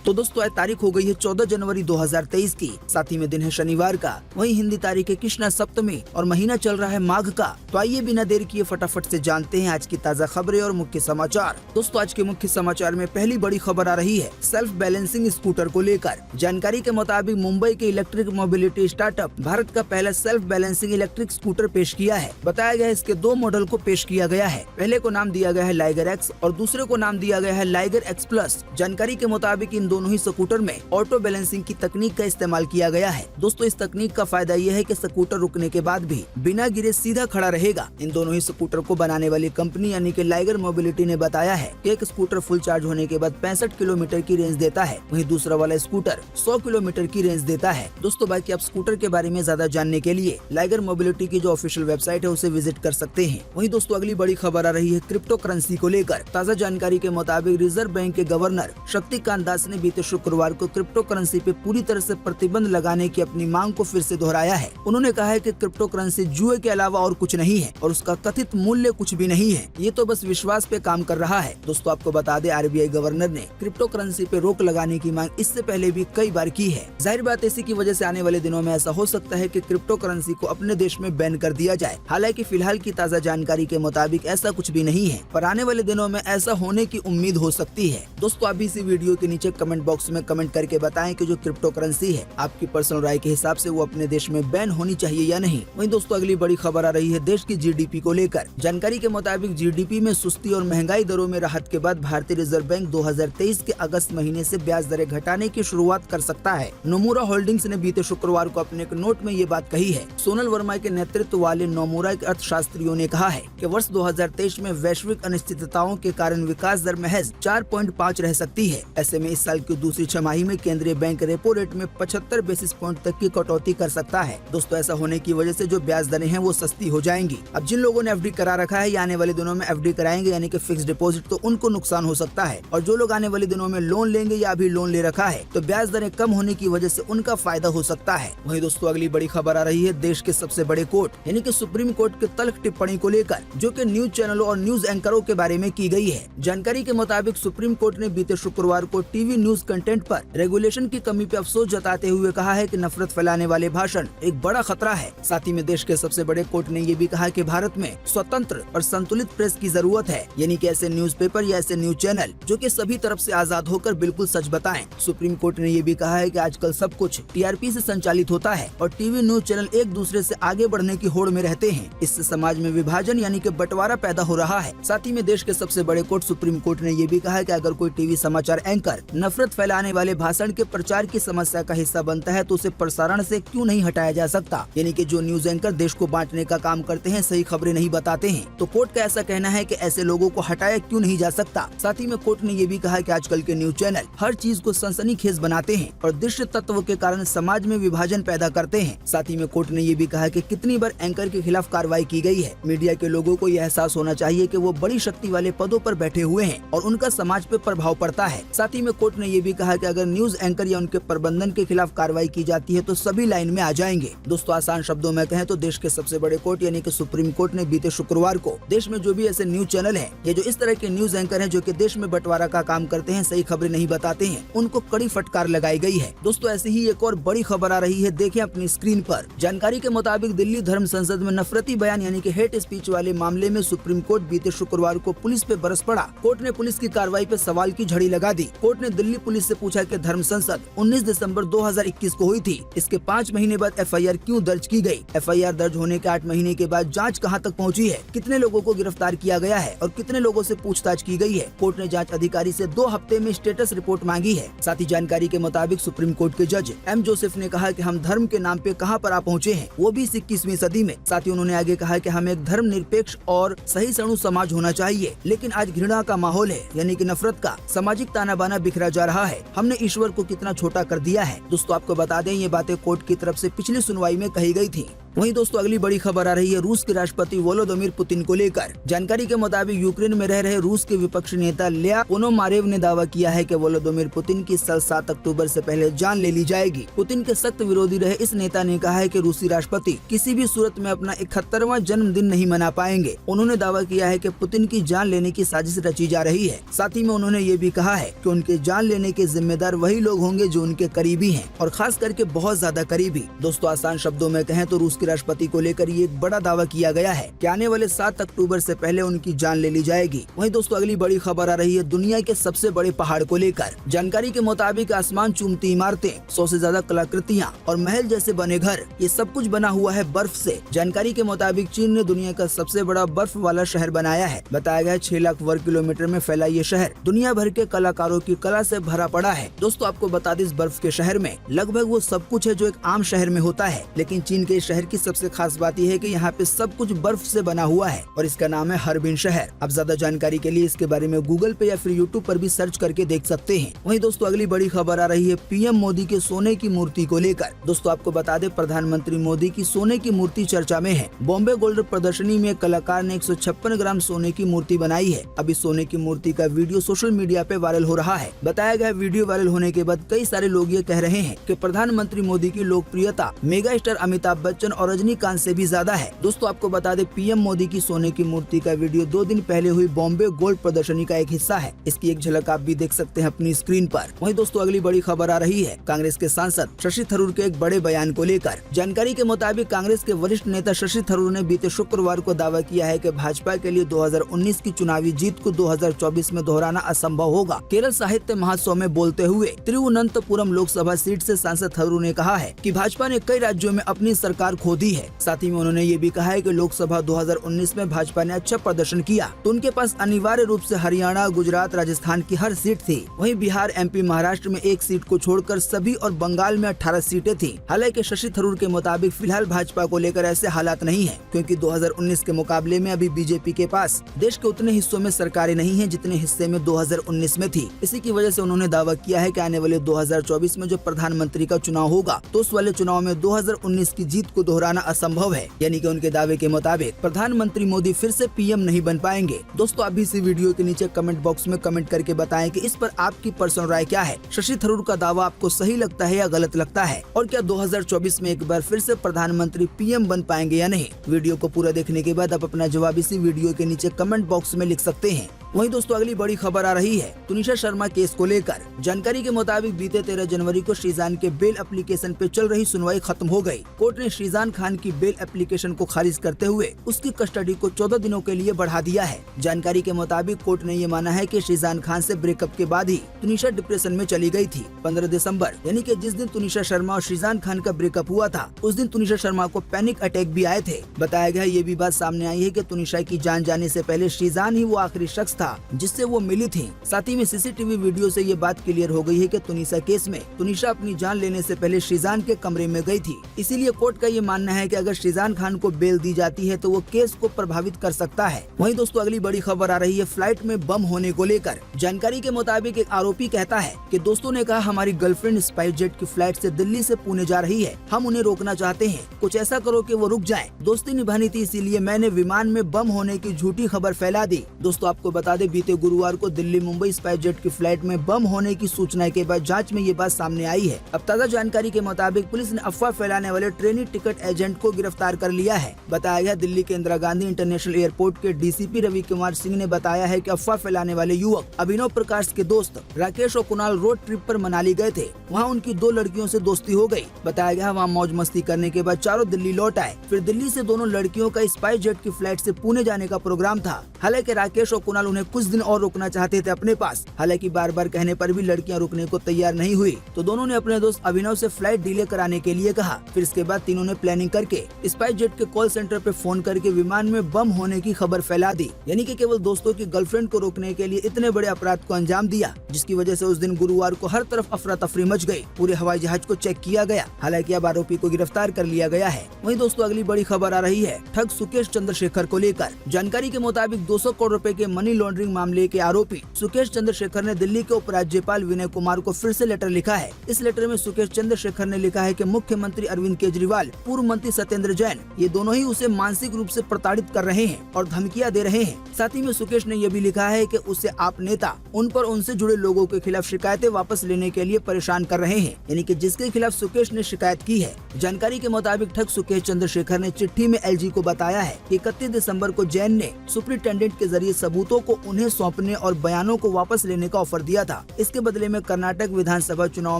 तो दोस्तों आज तारीख हो गई है 14 जनवरी 2023 की, साथ ही में दिन है शनिवार का। वही हिंदी तारीख है कृष्णा सप्तमी और महीना चल रहा है माघ का। तो आइए बिना देर किए फटाफट से जानते हैं आज की ताज़ा खबरें और मुख्य समाचार। दोस्तों आज के मुख्य समाचार में पहली बड़ी खबर आ रही है सेल्फ बैलेंसिंग स्कूटर को लेकर। जानकारी के मुताबिक मुंबई के इलेक्ट्रिक मोबिलिटी स्टार्टअप भारत का पहला सेल्फ बैलेंसिंग इलेक्ट्रिक स्कूटर पेश किया है। बताया गया है इसके 2 मॉडल को पेश किया गया है। पहले को नाम दिया गया है लाइगर एक्स और दूसरे को नाम दिया गया है लाइगर एक्स प्लस। जानकारी के मुताबिक इन दोनों ही स्कूटर में ऑटो बैलेंसिंग की तकनीक का इस्तेमाल किया गया है। दोस्तों इस तकनीक का फायदा यह है कि स्कूटर रुकने के बाद भी बिना गिरे सीधा खड़ा रहेगा। इन दोनों ही स्कूटर को बनाने वाली कंपनी यानी कि लाइगर मोबिलिटी ने बताया है कि एक स्कूटर फुल चार्ज होने के बाद 65 किलोमीटर की रेंज देता है, वहीं दूसरा वाला स्कूटर 100 किलोमीटर की रेंज देता है। दोस्तों बाकी आप स्कूटर के बारे में ज्यादा जानने के लिए लाइगर मोबिलिटी की जो ऑफिशियल वेबसाइट है उसे विजिट कर सकते हैं। वहीं दोस्तों अगली बड़ी खबर आ रही है क्रिप्टो करेंसी को लेकर। ताज़ा जानकारी के मुताबिक रिजर्व बैंक के गवर्नर शक्तिकांत दास ने बीते शुक्रवार को क्रिप्टो करेंसी पे पूरी तरह से प्रतिबंध लगाने की अपनी मांग को फिर से दोहराया है। उन्होंने कहा है कि क्रिप्टो करेंसी जुए के अलावा और कुछ नहीं है और उसका कथित मूल्य कुछ भी नहीं है, ये तो बस विश्वास पे काम कर रहा है। दोस्तों आपको बता दें आरबीआई गवर्नर ने क्रिप्टो करेंसी पे रोक लगाने की मांग इससे पहले भी कई बार की है। जाहिर बात इसी की वजह से आने वाले दिनों में ऐसा हो सकता है कि क्रिप्टो करेंसी को अपने देश में बैन कर दिया जाए। हालांकि फिलहाल की ताज़ा जानकारी के मुताबिक ऐसा कुछ भी नहीं है, पर आने वाले दिनों में ऐसा होने की उम्मीद हो सकती है। दोस्तों अभी इसी वीडियो के नीचे कमेंट बॉक्स में कमेंट करके बताएं कि जो क्रिप्टो करेंसी है आपकी पर्सनल राय के हिसाब से वो अपने देश में बैन होनी चाहिए या नहीं। वहीं दोस्तों अगली बड़ी खबर आ रही है देश की जीडीपी को लेकर। जानकारी के मुताबिक जीडीपी में सुस्ती और महंगाई दरों में राहत के बाद भारतीय रिजर्व बैंक 2023 के अगस्त महीने से ब्याज दरें घटाने की शुरुआत कर सकता है। नोमुरा होल्डिंग्स ने बीते शुक्रवार को अपने एक नोट में ये बात कही है। सोनल वर्मा के नेतृत्व वाले नोमुरा के अर्थशास्त्रियों ने कहा है कि वर्ष 2023 में वैश्विक अनिश्चितताओं के कारण विकास दर महज 4.5 रह सकती है। ऐसे में इस साल की दूसरी छमाही में केंद्रीय बैंक रेपो रेट में 75 बेसिस पॉइंट तक की कटौती कर सकता है। दोस्तों ऐसा होने की वजह से जो ब्याज दरें हैं वो सस्ती हो जाएंगी। अब जिन लोगों ने एफडी करा रखा है या आने वाले दिनों में एफडी कराएंगे यानी कि फिक्स डिपॉजिट, तो उनको नुकसान हो सकता है, और जो लोग आने वाले दिनों में लोन लेंगे या अभी लोन ले रखा है तो ब्याज दरें कम होने की वजह से उनका फायदा हो सकता है। वहीं दोस्तों अगली बड़ी खबर आ रही है देश के सबसे बड़े कोर्ट यानी कि सुप्रीम कोर्ट के तल्ख टिप्पणी को लेकर, जो कि न्यूज चैनलों और न्यूज एंकरों के बारे में की गई है। जानकारी के मुताबिक सुप्रीम कोर्ट ने बीते शुक्रवार को टीवी न्यूज कंटेंट पर रेगुलेशन की कमी पे अफसोस जताते हुए कहा है कि नफरत फैलाने वाले भाषण एक बड़ा खतरा है। साथ ही में देश के सबसे बड़े कोर्ट ने ये भी कहा कि भारत में स्वतंत्र और संतुलित प्रेस की जरूरत है, यानी कि ऐसे न्यूज़पेपर या ऐसे न्यूज चैनल जो कि सभी तरफ से आजाद होकर बिल्कुल सच बताएं। सुप्रीम कोर्ट ने ये भी कहा है कि आजकल सब कुछ टीआरपी से संचालित होता है और टीवी न्यूज चैनल एक दूसरे से आगे बढ़ने की होड़ में रहते हैं। इससे समाज में विभाजन यानी कि बंटवारा पैदा हो रहा है। साथ ही में देश के सबसे बड़े कोर्ट सुप्रीम कोर्ट ने ये भी कहा है कि अगर कोई टीवी समाचार एंकर नफरत फैलाने वाले भाषण के प्रचार की समस्या का हिस्सा बनता है तो उसे प्रसारण से क्यों नहीं हटाया जा सकता। यानी कि जो न्यूज एंकर देश को बांटने का काम करते हैं, सही खबरें नहीं बताते हैं, तो कोर्ट का ऐसा कहना है कि ऐसे लोगों को हटाया क्यों नहीं जा सकता। साथ ही में कोर्ट ने ये भी कहा कि आजकल के न्यूज चैनल हर चीज को सनसनीखेज बनाते हैं और दृश्य तत्व के कारण समाज में विभाजन पैदा करते हैं। साथ ही में कोर्ट ने ये भी कहा कि कितनी बार एंकर के खिलाफ कार्रवाई की गई है। मीडिया के लोगों को यह एहसास होना चाहिए कि वो बड़ी शक्ति वाले पदों पर बैठे हुए हैं और उनका समाज पे प्रभाव पड़ता है। साथ ही में कोर्ट ने ये भी कहा कि अगर न्यूज एंकर या उनके प्रबंधन के खिलाफ कार्रवाई की जाती है तो सभी लाइन में आ जाएंगे। दोस्तों आसान शब्दों में कहें तो देश के सबसे बड़े कोर्ट यानी कि सुप्रीम कोर्ट ने बीते शुक्रवार को देश में जो भी ऐसे न्यूज चैनल हैं या जो इस तरह के न्यूज एंकर हैं जो कि देश में बंटवारा का काम करते हैं, सही खबरें नहीं बताते हैं, उनको कड़ी फटकार लगाई गई है। दोस्तों ऐसी ही एक और बड़ी खबर आ रही है, देखें अपनी स्क्रीन पर। जानकारी के मुताबिक दिल्ली धर्म संसद में नफरती बयान यानी कि हेट स्पीच वाले मामले में सुप्रीम कोर्ट बीते शुक्रवार को पुलिस पे बरस पड़ा। कोर्ट ने पुलिस की कार्रवाई पे सवाल की झड़ी लगा दी। कोर्ट ने दिल्ली पुलिस से पूछा कि धर्म संसद 19 दिसंबर 2021 को हुई थी, इसके 5 महीने बाद एफआईआर क्यों दर्ज की गई। एफआईआर दर्ज होने के 8 महीने के बाद जांच कहां तक पहुंची है, कितने लोगों को गिरफ्तार किया गया है और कितने लोगों से पूछताछ की गई है। कोर्ट ने जांच अधिकारी से 2 हफ्ते में स्टेटस रिपोर्ट मांगी है। साथ ही जानकारी के मुताबिक सुप्रीम कोर्ट के जज एम जोसेफ ने कहा कि हम धर्म के नाम पे कहां पर आ पहुंचे हैं, वो भी 21वीं सदी में। साथ ही उन्होंने आगे कहा कि हमें एक धर्म निरपेक्ष और सही सणु समाज होना चाहिए, लेकिन आज घृणा का माहौल है यानी कि नफरत का सामाजिक ताना बाना बिखरा जा रहा है। हमने ईश्वर को कितना छोटा कर दिया है। दोस्तों आपको बता दें ये बातें कोर्ट की तरफ से पिछली सुनवाई में कही गई थी। वहीं दोस्तों अगली बड़ी खबर आ रही है रूस के राष्ट्रपति वोलोदिमीर पुतिन को लेकर। जानकारी के मुताबिक यूक्रेन में रह रहे रूस के विपक्षी नेता लिया पोनोमारेव ने दावा किया है कि वोलोदिमीर पुतिन की साल 7 अक्टूबर से पहले जान ले ली जाएगी। पुतिन के सख्त विरोधी रहे इस नेता ने कहा है कि रूसी राष्ट्रपति किसी भी सूरत में अपना 71वां जन्मदिन नहीं मना पाएंगे। उन्होंने दावा किया है कि पुतिन की जान लेने की साजिश रची जा रही है। साथ ही में उन्होंने ये भी कहा है कि उनके जान लेने के जिम्मेदार वही लोग होंगे जो उनके करीबी हैं और खास करके बहुत ज्यादा करीबी। दोस्तों आसान शब्दों में कहें तो रूस के राष्ट्रपति को लेकर ये एक बड़ा दावा किया गया है कि आने वाले 7 अक्टूबर से पहले उनकी जान ले ली जाएगी। वहीं दोस्तों अगली बड़ी खबर आ रही है दुनिया के सबसे बड़े पहाड़ को लेकर। जानकारी के मुताबिक आसमान चूमती इमारतें, 100 से ज्यादा कलाकृतियाँ और महल जैसे बने घर, ये सब कुछ बना हुआ है बर्फ से। जानकारी के मुताबिक चीन ने दुनिया का सबसे बड़ा बर्फ वाला शहर बनाया है। बताया गया 6 लाख वर्ग किलोमीटर में फैला ये शहर दुनिया भर के कलाकारों की कला से भरा पड़ा है। दोस्तों आपको बता दें इस बर्फ के शहर में लगभग वो सब कुछ है जो एक आम शहर में होता है, लेकिन चीन के शहर की सबसे खास बात यह है कि यहाँ पे सब कुछ बर्फ से बना हुआ है और इसका नाम है हरबिन शहर। अब ज्यादा जानकारी के लिए इसके बारे में गूगल पे या फिर यूट्यूब पर भी सर्च करके देख सकते हैं। वहीं दोस्तों अगली बड़ी खबर आ रही है पीएम मोदी के सोने की मूर्ति को लेकर। दोस्तों आपको बता दें प्रधानमंत्री मोदी की सोने की मूर्ति चर्चा में है। बॉम्बे गोल्ड प्रदर्शनी में एक कलाकार ने 156 ग्राम सोने की मूर्ति बनाई है। अभी सोने की मूर्ति का वीडियो सोशल मीडिया पे वायरल हो रहा है। बताया गया वीडियो वायरल होने के बाद कई सारे लोग ये कह रहे हैं कि प्रधानमंत्री मोदी की लोकप्रियता मेगा स्टार अमिताभ बच्चन और रजनीकांत से भी ज्यादा है। दोस्तों आपको बता दें पीएम मोदी की सोने की मूर्ति का वीडियो 2 दिन पहले हुई बॉम्बे गोल्ड प्रदर्शनी का एक हिस्सा है। इसकी एक झलक आप भी देख सकते हैं अपनी स्क्रीन पर। वहीं दोस्तों अगली बड़ी खबर आ रही है कांग्रेस के सांसद शशि थरूर के एक बड़े बयान को लेकर। जानकारी के मुताबिक कांग्रेस के वरिष्ठ नेता शशि थरूर ने बीते शुक्रवार को दावा किया है कि भाजपा के लिए 2019 की चुनावी जीत को 2024 में दोहराना असंभव होगा। केरल साहित्य महोत्सव में बोलते हुए तिरुवनंतपुरम लोकसभा सीट से सांसद थरूर ने कहा है कि भाजपा ने कई राज्यों में अपनी सरकार खो दी है। साथ ही में उन्होंने ये भी कहा है कि लोकसभा 2019 में भाजपा ने अच्छा प्रदर्शन किया तो उनके पास अनिवार्य रूप से हरियाणा, गुजरात, राजस्थान की हर सीट थी। वहीं बिहार, एमपी, महाराष्ट्र में एक सीट को छोड़कर सभी और बंगाल में 18 सीटें थी। हालांकि शशि थरूर के मुताबिक फिलहाल भाजपा को लेकर ऐसे हालात नहीं है, क्योंकि 2019 के मुकाबले में अभी बीजेपी के पास देश के उतने हिस्सों में सरकारें नहीं है जितने हिस्से में 2019 में थी। इसी की वजह से उन्होंने दावा किया है कि आने वाले 2024 में जो प्रधानमंत्री का चुनाव होगा तो उस वाले चुनाव में 2019 की जीत को दोहराना असंभव है। यानी कि उनके दावे के मुताबिक प्रधानमंत्री मोदी फिर से पीएम नहीं बन पाएंगे। दोस्तों आप भी इसी वीडियो के नीचे कमेंट बॉक्स में कमेंट करके बताएं कि इस पर आपकी पर्सनल राय क्या है। शशि थरूर का दावा आपको सही लगता है या गलत लगता है, और क्या 2024 में एक बार फिर से प्रधानमंत्री पीएम बन पाएंगे या नहीं। वीडियो को पूरा देखने के बाद आप अपना जवाब इसी वीडियो के नीचे कमेंट बॉक्स में लिख सकते हैं। वहीं दोस्तों अगली बड़ी खबर आ रही है तुनिशा शर्मा केस को लेकर। जानकारी के मुताबिक बीते 13 जनवरी को श्रीजान के बेल एप्लीकेशन पे चल रही सुनवाई खत्म हो गई। कोर्ट ने श्रीजान खान की बेल एप्लीकेशन को खारिज करते हुए उसकी कस्टडी को 14 दिनों के लिए बढ़ा दिया है। जानकारी के मुताबिक कोर्ट ने ये माना है कि श्रीजान खान से ब्रेकअप के बाद ही तुनिशा डिप्रेशन में चली गई थी। 15 दिसंबर यानी कि जिस दिन तुनिशा शर्मा और श्रीजान खान का ब्रेकअप हुआ था उस दिन तुनिशा शर्मा को पैनिक अटैक भी आए थे। बताया गया ये भी बात सामने आई है कि तुनिशा की जान जाने से पहले श्रीजान ही वो आखिरी शख्स था जिससे वो मिली थी। साथ ही में सीसीटीवी वीडियो से ये बात क्लियर हो गई है कि तुनिशा केस में तुनिशा अपनी जान लेने से पहले श्रीजान के कमरे में गई थी। इसीलिए कोर्ट का ये मानना है कि अगर श्रीजान खान को बेल दी जाती है तो वो केस को प्रभावित कर सकता है। वहीं दोस्तों अगली बड़ी खबर आ रही है फ्लाइट में बम होने को लेकर। जानकारी के मुताबिक एक आरोपी कहता है कि दोस्तों ने कहा हमारी गर्लफ्रेंड स्पाइस जेट की फ्लाइट से दिल्ली से पुणे जा रही है, हम उन्हें रोकना चाहते हैं, कुछ ऐसा करो कि वो रुक जाए। दोस्ती निभानी थी इसीलिए मैंने विमान में बम होने की झूठी खबर फैला दी। दोस्तों आपको बता दें बीते गुरुवार को दिल्ली मुंबई स्पाइस जेट की फ्लाइट में बम होने की सूचना के बाद जांच में ये बात सामने आई है। अब ताज़ा जानकारी के मुताबिक पुलिस ने अफवाह फैलाने वाले ट्रेनी टिकट एजेंट को गिरफ्तार कर लिया है। बताया गया दिल्ली के इंदिरा गांधी इंटरनेशनल एयरपोर्ट के डीसीपी रवि कुमार सिंह ने बताया है कि अफवाह फैलाने वाले युवक अभिनव प्रकाश के दोस्त राकेश और कुणाल रोड ट्रिप पर मनाली गए थे। वहाँ उनकी 2 लड़कियों से दोस्ती हो गई। बताया गया वहाँ मौज मस्ती करने के बाद चारों दिल्ली लौट आए। फिर दिल्ली से दोनों लड़कियों का स्पाइस जेट की फ्लाइट से पुणे जाने का प्रोग्राम था। हालांकि राकेश और कुणाल उन्हें कुछ दिन और रुकना चाहते थे अपने पास। हालांकि बार बार कहने पर भी लड़कियां रुकने को तैयार नहीं हुई तो दोनों ने अपने दोस्त अभिनव से फ्लाइट डिले कराने के लिए कहा। फिर इसके बाद तीनों ने प्लानिंग करके स्पाइस जेट के कॉल सेंटर पे फोन करके विमान में बम होने की खबर फैला दी। यानी कि केवल दोस्तों की गर्लफ्रेंड को रोकने के लिए इतने बड़े अपराध को अंजाम दिया, जिसकी वजह से उस दिन गुरुवार को हर तरफ अफरा तफरी मच गई। पूरे हवाई जहाज को चेक किया गया। हालांकि अब आरोपी को गिरफ्तार कर लिया गया है। वहीं दोस्तों अगली बड़ी खबर आ रही है ठग सुकेश चंद्रशेखर को लेकर। जानकारी के मुताबिक 200 करोड़ रुपए के मनी लॉन्ड्रिंग मामले के आरोपी सुकेश चंद्रशेखर ने दिल्ली के उपराज्यपाल विनय कुमार को फिर से लेटर लिखा है। इस लेटर में सुकेश चंद्रशेखर ने लिखा है कि मुख्यमंत्री अरविंद केजरीवाल, पूर्व मंत्री सत्येंद्र जैन, ये दोनों ही उसे मानसिक रूप से प्रताड़ित कर रहे हैं और धमकियां दे रहे हैं। साथ ही में सुकेश ने यह भी लिखा है कि उसे आप नेता उन पर उनसे जुड़े लोगों के खिलाफ शिकायतें वापस लेने के लिए परेशान कर रहे हैं, यानी कि जिसके खिलाफ सुकेश ने शिकायत की है। जानकारी के मुताबिक ठग सुकेश चंद्रशेखर ने चिट्ठी में एलजी को बताया है कि 31 दिसंबर को जैन ने सुपरिटेंडेंट के जरिए सबूतों को उन्हें सौंपने और बयानों को वापस लेने का ऑफर दिया था। इसके बदले में कर्नाटक विधानसभा चुनाव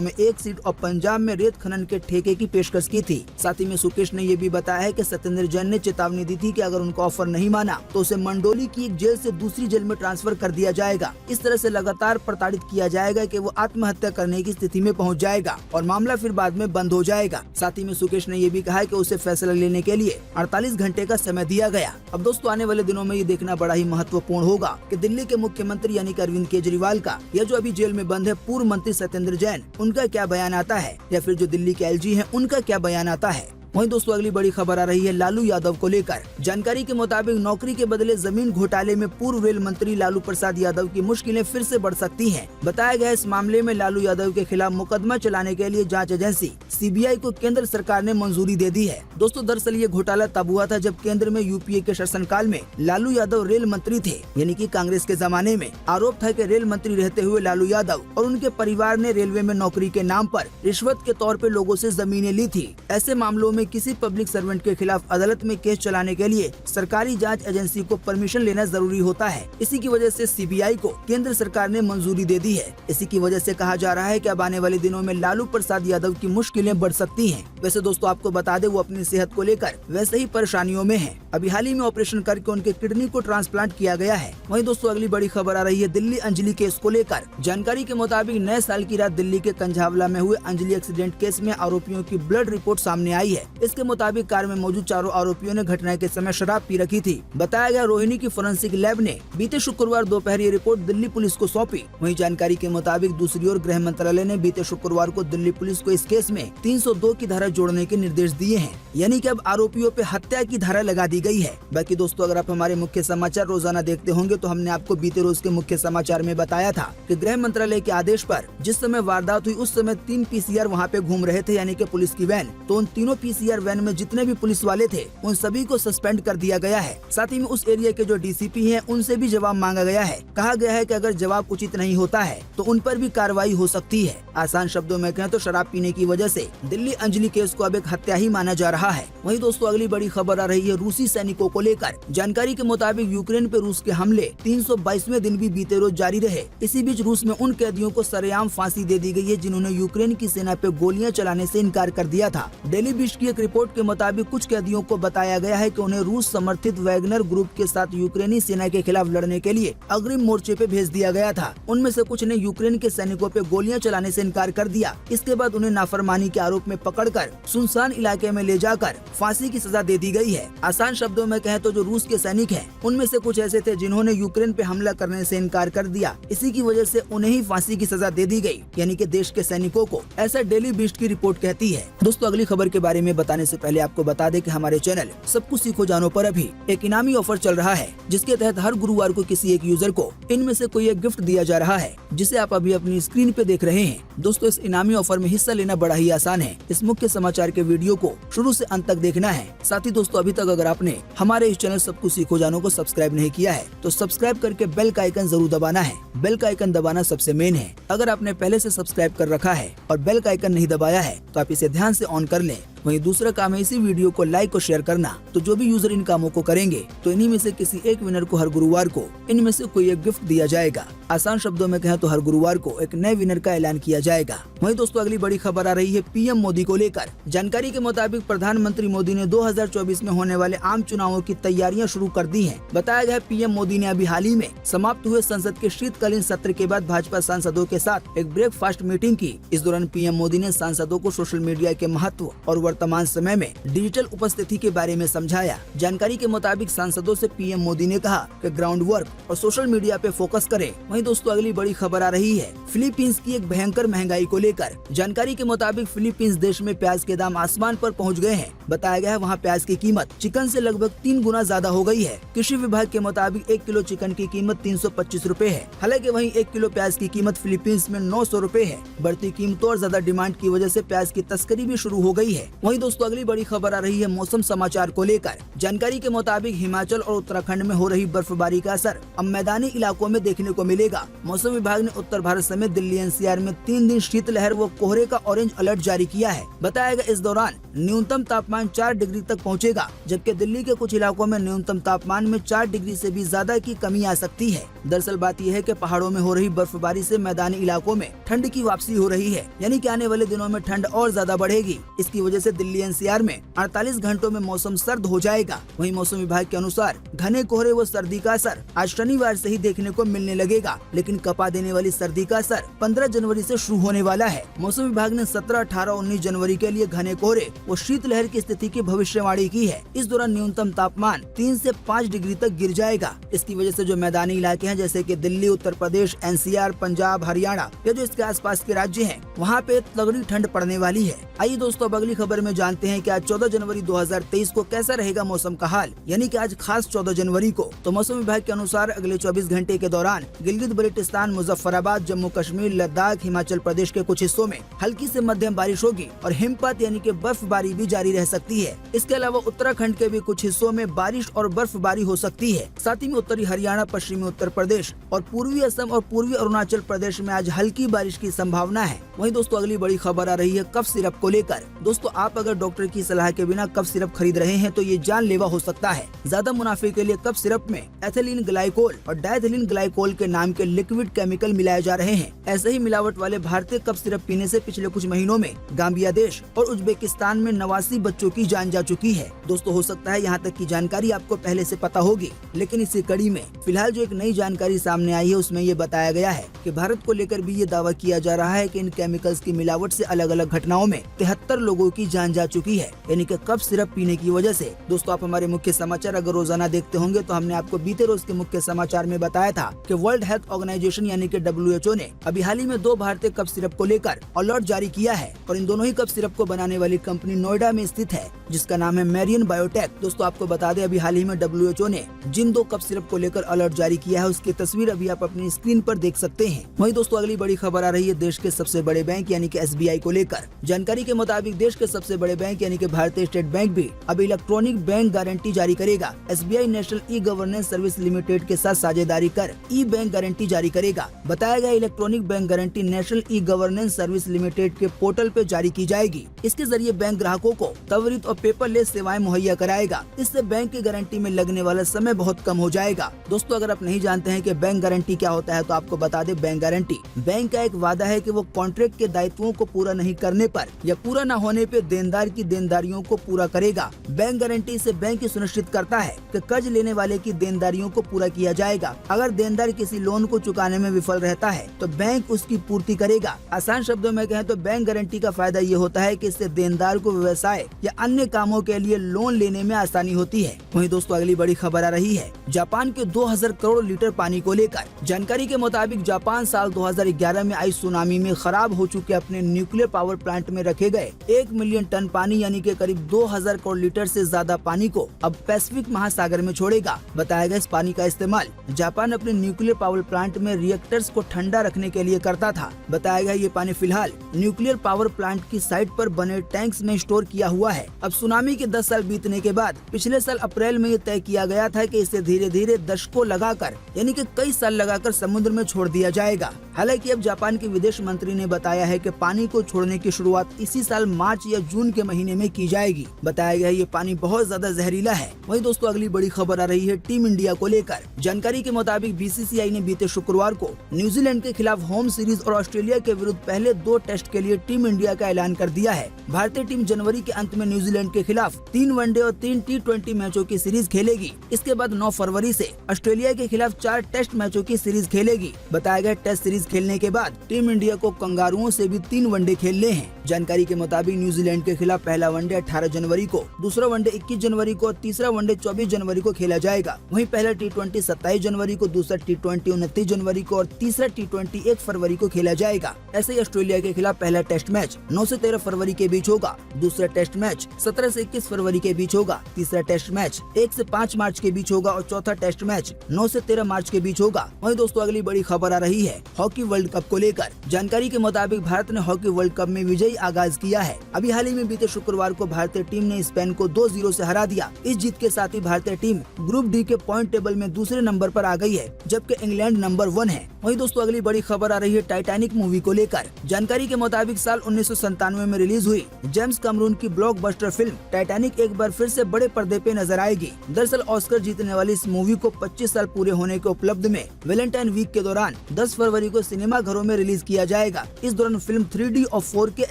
में 1 सीट और पंजाब में रेत खनन के ठेके की पेशकश की थी। साथ ही में सुकेश ने ये भी बताया है कि सत्येंद्र जैन ने चेतावनी दी थी कि अगर उनका ऑफर नहीं माना तो उसे मंडोली की एक जेल से दूसरी जेल में ट्रांसफर कर दिया जाएगा। इस तरह से लगातार प्रताड़ित किया जाएगा कि वो आत्महत्या करने की स्थिति में पहुंच जाएगा और मामला फिर बाद में बंद हो जाएगा। साथ ही में सुकेश ने ये भी कहा है कि उसे फैसला लेने के लिए 48 घंटे का समय दिया गया। अब दोस्तों, आने वाले दिनों में ये देखना बड़ा ही महत्वपूर्ण होगा कि दिल्ली के मुख्यमंत्री यानी कि अरविंद केजरीवाल का यह जो अभी जेल में बंद है पूर्व मंत्री सत्येंद्र जैन, उनका क्या बयान आता है, या फिर जो दिल्ली के एलजी हैं उनका क्या बयान आता है। वहीं दोस्तों, अगली बड़ी खबर आ रही है लालू यादव को लेकर। जानकारी के मुताबिक नौकरी के बदले जमीन घोटाले में पूर्व रेल मंत्री लालू प्रसाद यादव की मुश्किलें फिर से बढ़ सकती हैं। बताया गया इस मामले में लालू यादव के खिलाफ मुकदमा चलाने के लिए जांच एजेंसी सीबीआई को केंद्र सरकार ने मंजूरी दे दी है। दोस्तों, दरअसल ये घोटाला तब हुआ था जब केंद्र में यूपीए के शासनकाल में लालू यादव रेल मंत्री थे, यानी कि कांग्रेस के जमाने में। आरोप था कि रेल मंत्री रहते हुए लालू यादव और उनके परिवार ने रेलवे में नौकरी के नाम पर रिश्वत के तौर पर लोगों से जमीनें ली थी। ऐसे मामलों में किसी पब्लिक सर्वेंट के खिलाफ अदालत में केस चलाने के लिए सरकारी जांच एजेंसी को परमिशन लेना जरूरी होता है। इसी की वजह से सीबीआई को केंद्र सरकार ने मंजूरी दे दी है। इसी की वजह से कहा जा रहा है कि अब आने वाले दिनों में लालू प्रसाद यादव की मुश्किलें बढ़ सकती हैं। वैसे दोस्तों, आपको बता दें वो अपनी सेहत को लेकर वैसे ही परेशानियों में हैं। अभी हाल ही में ऑपरेशन करके उनके किडनी को ट्रांसप्लांट किया गया है। वहीं दोस्तों, अगली बड़ी खबर आ रही है दिल्ली अंजलि केस को लेकर। जानकारी के मुताबिक नए साल की रात दिल्ली के कंझावला में हुए अंजलि एक्सीडेंट केस में आरोपियों की ब्लड रिपोर्ट सामने आई है। इसके मुताबिक कार में मौजूद चारों आरोपियों ने घटना के समय शराब पी रखी थी। बताया गया रोहिणी की फोरेंसिक लैब ने बीते शुक्रवार दोपहर ये रिपोर्ट दिल्ली पुलिस को सौंपी। वहीं जानकारी के मुताबिक दूसरी ओर गृह मंत्रालय ने बीते शुक्रवार को दिल्ली पुलिस को इस केस में 302 की धारा जोड़ने के निर्देश दिए हैं, यानी कि अब आरोपियों पे हत्या की धारा लगा दी गई है। बाकी दोस्तों, अगर आप हमारे मुख्य समाचार रोजाना देखते होंगे तो हमने आपको बीते रोज के मुख्य समाचार में बताया था कि गृह मंत्रालय के आदेश पर जिस समय वारदात हुई उस समय 3 पीसीआर वहाँ पे घूम रहे थे, यानी कि पुलिस की वैन। तो उन तीनों पीसीआर वैन में जितने भी पुलिस वाले थे उन सभी को सस्पेंड कर दिया गया है। साथ ही में उस एरिया के जो डीसीपी हैं उनसे भी जवाब मांगा गया है। कहा गया है कि अगर जवाब उचित नहीं होता है तो उन पर भी कार्रवाई हो सकती है। आसान शब्दों में कहें तो शराब पीने की वजह से दिल्ली अंजलि केस को अब एक हत्या ही माना जा रहा है। वहीं दोस्तों, अगली बड़ी खबर आ रही है रूसी सैनिकों को लेकर। जानकारी के मुताबिक यूक्रेन पे रूस के हमले 322वें दिन भी बीते रोज जारी रहे। इसी बीच रूस में उन कैदियों को सरेआम फांसी दे दी गई है जिन्होंने यूक्रेन की सेना पे गोलियां चलाने से इनकार कर दिया था। डेली बिस्ट की एक रिपोर्ट के मुताबिक कुछ कैदियों को बताया गया है कि उन्हें रूस समर्थित वैगनर ग्रुप के साथ यूक्रेनी सेना के खिलाफ लड़ने के लिए अग्रिम मोर्चे पे भेज दिया गया था। उनमें से कुछ ने यूक्रेन के सैनिकों पे गोलियां चलाने से इनकार कर दिया। इसके बाद उन्हें नाफरमानी के आरोप में पकड़कर सुनसान इलाके में ले जाकर फांसी की सजा दे दी गई है। आसान शब्दों में कहें तो जो रूस के सैनिक हैं उनमें से कुछ ऐसे थे जिन्होंने यूक्रेन पे हमला करने से इनकार कर दिया। इसी की वजह से उन्हें ही फांसी की सजा दे दी गई, यानी कि देश के सैनिकों को, ऐसा डेली बिस्ट की रिपोर्ट कहती है। दोस्तों, अगली खबर के बारे में बताने से पहले आपको बता दें कि हमारे चैनल सब कुछ सीखो जानो पर अभी एक इनामी ऑफर चल रहा है, जिसके तहत हर गुरुवार को किसी एक यूजर को इनमें से कोई एक गिफ्ट दिया जा रहा है, जिसे आप अभी अपनी स्क्रीन पे देख रहे हैं। दोस्तों, इस इनामी ऑफर में हिस्सा लेना बड़ा ही आसान है। इस मुख्य समाचार के वीडियो को शुरू से अंत तक देखना है। साथ ही दोस्तों, अभी तक अगर आपने हमारे इस चैनल सब कुछ सीखो जानो को सब्सक्राइब नहीं किया है तो सब्सक्राइब करके बेल का आइकन जरूर दबाना है। बेल का आइकन दबाना सबसे मेन है। अगर आपने पहले से सब्सक्राइब कर रखा है और बेल का आइकन नहीं दबाया है तो आप इसे ध्यान से ऑन कर लें। वहीं दूसरा काम है इसी वीडियो को लाइक और शेयर करना। तो जो भी यूजर इन कामों को करेंगे तो इन्हीं में से किसी एक विनर को हर गुरुवार को इनमें से कोई एक गिफ्ट दिया जाएगा। आसान शब्दों में कहें तो हर गुरुवार को एक नए विनर का ऐलान किया जाएगा। वहीं दोस्तों, अगली बड़ी खबर आ रही है पीएम मोदी को लेकर। जानकारी के मुताबिक प्रधानमंत्री मोदी ने 2024 में होने वाले आम चुनावों की तैयारियां शुरू कर दी हैं। बताया गया पीएम मोदी ने अभी हाल ही में समाप्त हुए संसद के शीतकालीन सत्र के बाद भाजपा सांसदों के साथ एक ब्रेकफास्ट मीटिंग की। इस दौरान पीएम मोदी ने सांसदों को सोशल मीडिया के महत्व और वर्तमान समय में डिजिटल उपस्थिति के बारे में समझाया। जानकारी के मुताबिक सांसदों से पीएम मोदी ने कहा कि ग्राउंड वर्क और सोशल मीडिया पे फोकस करें। वहीं दोस्तों, अगली बड़ी खबर आ रही है फिलीपींस की एक भयंकर महंगाई को लेकर। जानकारी के मुताबिक फिलीपींस देश में प्याज के दाम आसमान पर पहुंच गए हैं। बताया गया है वहां प्याज की कीमत चिकन से लगभग 3 गुना ज्यादा हो गई है। कृषि विभाग के मुताबिक 1 किलो चिकन की कीमत 325 रुपए है। हालांकि वहीं 1 किलो प्याज की कीमत फिलीपींस में 900 रुपए है। बढ़ती कीमतों और ज्यादा डिमांड की वजह से प्याज की तस्करी भी शुरू हो गई है। वहीं दोस्तों अगली बड़ी खबर आ रही है मौसम समाचार को लेकर। जानकारी के मुताबिक हिमाचल और उत्तराखंड में हो रही बर्फबारी का असर अब मैदानी इलाकों में देखने को मिलेगा। मौसम विभाग ने उत्तर भारत समेत दिल्ली एनसीआर में 3 दिन शीतलहर व कोहरे का ऑरेंज अलर्ट जारी किया है। बताया गया इस दौरान न्यूनतम तापमान 4 डिग्री तक पहुंचेगा, जबकि दिल्ली के कुछ इलाकों में न्यूनतम तापमान में 4 डिग्री से भी ज्यादा की कमी आ सकती है। दरअसल बात यह है कि पहाड़ों में हो रही बर्फबारी से मैदानी इलाकों में ठंड की वापसी हो रही है, यानी कि आने वाले दिनों में ठंड और ज्यादा बढ़ेगी। इसकी वजह से दिल्ली एनसीआर में 48 घंटों में मौसम सर्द हो जाएगा। वहीं मौसम विभाग के अनुसार घने कोहरे व सर्दी का असर आज शनिवार से ही देखने को मिलने लगेगा, लेकिन कपा देने वाली सर्दी का असर 15 जनवरी से शुरू होने वाला है। मौसम विभाग ने 17, 18 और 19 जनवरी के लिए घने कोहरे व शीतलहर की स्थिति की भविष्यवाणी की है। इस दौरान न्यूनतम तापमान 3 से 5 डिग्री तक गिर जाएगा। इसकी वजह से जो मैदानी इलाके हैं जैसे कि दिल्ली, उत्तर प्रदेश, एनसीआर, पंजाब, हरियाणा या जो इसके आसपास के राज्य हैं, वहाँ पे तगड़ी ठंड पड़ने वाली है। आइए दोस्तों अब अगली खबर में जानते हैं कि आज 14 जनवरी 2023 को कैसा रहेगा मौसम का हाल, यानी कि आज खास 14 जनवरी को। तो मौसम विभाग के अनुसार अगले 24 घंटे के दौरान गिलगित बल्टिस्तान, मुजफ्फराबाद, जम्मू कश्मीर, लद्दाख, हिमाचल प्रदेश के कुछ हिस्सों में हल्की से मध्यम बारिश होगी और हिमपात यानी कि बर्फबारी भी जारी रह सकती है। इसके अलावा उत्तराखंड के भी कुछ हिस्सों में बारिश और बर्फबारी हो सकती है। साथ ही में उत्तरी हरियाणा, पश्चिमी उत्तर प्रदेश और पूर्वी असम और पूर्वी अरुणाचल प्रदेश में आज हल्की बारिश की संभावना है। वहीं दोस्तों अगली बड़ी खबर आ रही है कफ सिरप को लेकर। दोस्तों आप अगर डॉक्टर की सलाह के बिना कफ सिरप खरीद रहे हैं तो ये जानलेवा हो सकता है। ज्यादा मुनाफे के लिए कफ सिरप में एथिलीन ग्लाइकोल और डायथिलीन ग्लाइकोल के नाम के लिक्विड केमिकल मिलाए जा रहे हैं। ऐसे ही मिलावट वाले भारतीय कफ सिरप पीने से पिछले कुछ महीनों में गाम्बिया देश और उज्बेकिस्तान में 89 बच्चों की जान जा चुकी है। दोस्तों हो सकता है यहाँ तक की जानकारी आपको पहले से पता होगी, लेकिन इसी कड़ी में फिलहाल जो एक नई जानकारी सामने आई है उसमें ये बताया गया है कि भारत को लेकर भी ये दावा किया जा रहा है कि इन केमिकल्स की मिलावट से अलग अलग घटनाओं में 73 लोगों की जान जा चुकी है, यानी कि कफ सिरप पीने की वजह से। दोस्तों आप हमारे मुख्य समाचार अगर रोजाना देखते होंगे तो हमने आपको बीते रोज के मुख्य समाचार में बताया था कि वर्ल्ड हेल्थ ऑर्गेनाइजेशन यानी कि WHO ने अभी हाल ही में 2 भारतीय कफ सिरप को लेकर अलर्ट जारी किया है और इन दोनों ही कफ सिरप को बनाने वाली कंपनी नोएडा में स्थित है, जिसका नाम है मेरियन बायोटेक। दोस्तों आपको बता दें अभी हाल ही में WHO ने जिन 2 कफ सिरप को लेकर अलर्ट जारी किया है उसकी तस्वीर अभी आप अपनी स्क्रीन पर देख सकते हैं। वहीं दोस्तों अगली बड़ी खबर आ रही है देश के सबसे बड़े बैंक यानी कि SBI को लेकर। जानकारी के मुताबिक देश के सबसे बड़े बैंक यानी कि भारतीय स्टेट बैंक भी अब इलेक्ट्रॉनिक बैंक गारंटी जारी करेगा। SBI national e governance service limited के साथ साझेदारी कर ई बैंक गारंटी जारी करेगा। बताया गया electronic bank guarantee national e governance service limited के पोर्टल पे जारी की जाएगी। इसके जरिए बैंक ग्राहकों को त्वरित और पेपरलेस सेवाएं मुहैया कराएगा। इससे बैंक की गारंटी में लगने वाला समय बहुत कम हो जाएगा। दोस्तों अगर आप नहीं जानते हैं कि बैंक गारंटी क्या होता है तो आपको बता दें बैंक गारंटी बैंक का एक वादा है कि वो कॉन्ट्रैक्ट के दायित्वों को पूरा नहीं करने पर या पूरा न होने पे देनदार की देनदारियों को पूरा करेगा। बैंक गारंटी से बैंक ही सुनिश्चित करता है कि कर्ज लेने वाले की देनदारियों को पूरा किया जाएगा। अगर देनदार किसी लोन को चुकाने में विफल रहता है तो बैंक उसकी पूर्ति करेगा। आसान शब्दों में कहें तो बैंक गारंटी का फायदा ये होता है कि इससे देनदार को व्यवसाय या अन्य कामों के लिए लोन लेने में आसानी होती है। वहीं दोस्तों अगली बड़ी खबर आ रही है जापान के 2000 करोड़ लीटर पानी को लेकर। जानकारी के मुताबिक जापान साल 2011 में आई सुनामी में खराब हो चुके अपने न्यूक्लियर पावर प्लांट में रखे गए 1 मिलियन टन पानी यानी कि करीब 2000 करोड़ लीटर से ज्यादा पानी को अब पैसिफिक महासागर में छोड़ेगा। बताया गया इस पानी का इस्तेमाल जापान अपने न्यूक्लियर पावर प्लांट में रिएक्टर्स को ठंडा रखने के लिए करता था। बताया गया ये पानी फिलहाल न्यूक्लियर पावर प्लांट की साइट पर बने टैंक्स में स्टोर किया हुआ है। अब सुनामी के 10 साल बीतने के बाद पिछले साल अप्रैल में ये तय किया गया था कि इसे धीरे धीरे दशकों लगाकर यानी कि कई साल लगाकर समुद्र में छोड़ दिया जाएगा। हालांकि अब जापान के विदेश मंत्री ने बताया है कि पानी को छोड़ने की शुरुआत इसी साल मार्च या जून के महीने में की जाएगी। बताया गया ये पानी बहुत ज्यादा जहरीला है। वहीं दोस्तों अगली बड़ी खबर आ रही है टीम इंडिया को लेकर। जानकारी के मुताबिक BCCI ने बीते शुक्रवार को न्यूजीलैंड के खिलाफ होम सीरीज और ऑस्ट्रेलिया के विरुद्ध पहले 2 टेस्ट के लिए टीम इंडिया का ऐलान कर दिया है। भारतीय टीम जनवरी के अंत में न्यूजीलैंड के खिलाफ 3 वनडे और 3 T20 मैचों की सीरीज खेलेगी। इसके बाद 9 फरवरी से ऑस्ट्रेलिया के खिलाफ 4 टेस्ट मैचों की सीरीज खेलेगी। बताया गया टेस्ट सीरीज खेलने के बाद टीम इंडिया को कंगारुओं से भी 3 वनडे खेलने हैं। जानकारी के मुताबिक न्यूजीलैंड के खिलाफ पहला वनडे 18 जनवरी को, दूसरा वनडे 21 जनवरी को और तीसरा वनडे 24 जनवरी को खेला जाएगा। वहीं पहला T20 27 जनवरी को, दूसरा T20 29 जनवरी को और तीसरा T20 1 फरवरी को खेला जाएगा। ऐसे ही ऑस्ट्रेलिया के खिलाफ पहला टेस्ट मैच 9 से 13 फरवरी के बीच होगा, दूसरा टेस्ट मैच 17 से 21 फरवरी के बीच होगा, तीसरा टेस्ट मैच 1 से 5 मार्च के बीच होगा और चौथा टेस्ट मैच 9 से 13 मार्च के बीच होगा। वहीं दोस्तों अगली बड़ी खबर आ रही है हॉकी वर्ल्ड कप को लेकर। जानकारी के मुताबिक भारत ने हॉकी वर्ल्ड कप में विजयी आगाज किया है। अभी हाल ही में बीते शुक्रवार को भारतीय टीम ने स्पेन को 2-0 से हरा दिया। इस जीत के साथ ही भारतीय टीम ग्रुप डी के पॉइंट टेबल में दूसरे नंबर पर आ गई है, जबकि इंग्लैंड नंबर 1 है। वहीं दोस्तों अगली बड़ी खबर आ रही है टाइटैनिक मूवी को लेकर। जानकारी के मुताबिक साल 1997 में रिलीज हुई जेम्स कैमरून की ब्लॉकबस्टर फिल्म टाइटैनिक एक बार फिर से बड़े पर्दे पे नजर आएगी। दरअसल ऑस्कर जीतने वाली इस मूवी को 25 साल पूरे होने के उपलब्ध में वैलेंटाइन वीक के दौरान 10 फरवरी को सिनेमा घरों में रिलीज किया जाएगा। इस दौरान फिल्म 3D और 4K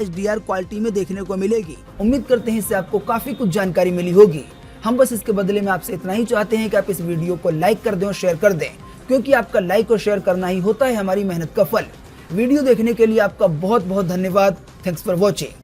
HDR क्वालिटी में देखने को मिलेगी। उम्मीद करते हैं इससे आपको काफी कुछ जानकारी मिली होगी। हम बस इसके बदले में आपसे इतना ही चाहते हैं कि आप इस वीडियो को लाइक कर दें और शेयर कर दें, क्योंकि आपका लाइक और शेयर करना ही होता है हमारी मेहनत का फल। वीडियो देखने के लिए आपका बहुत बहुत धन्यवाद। Thanks for watching.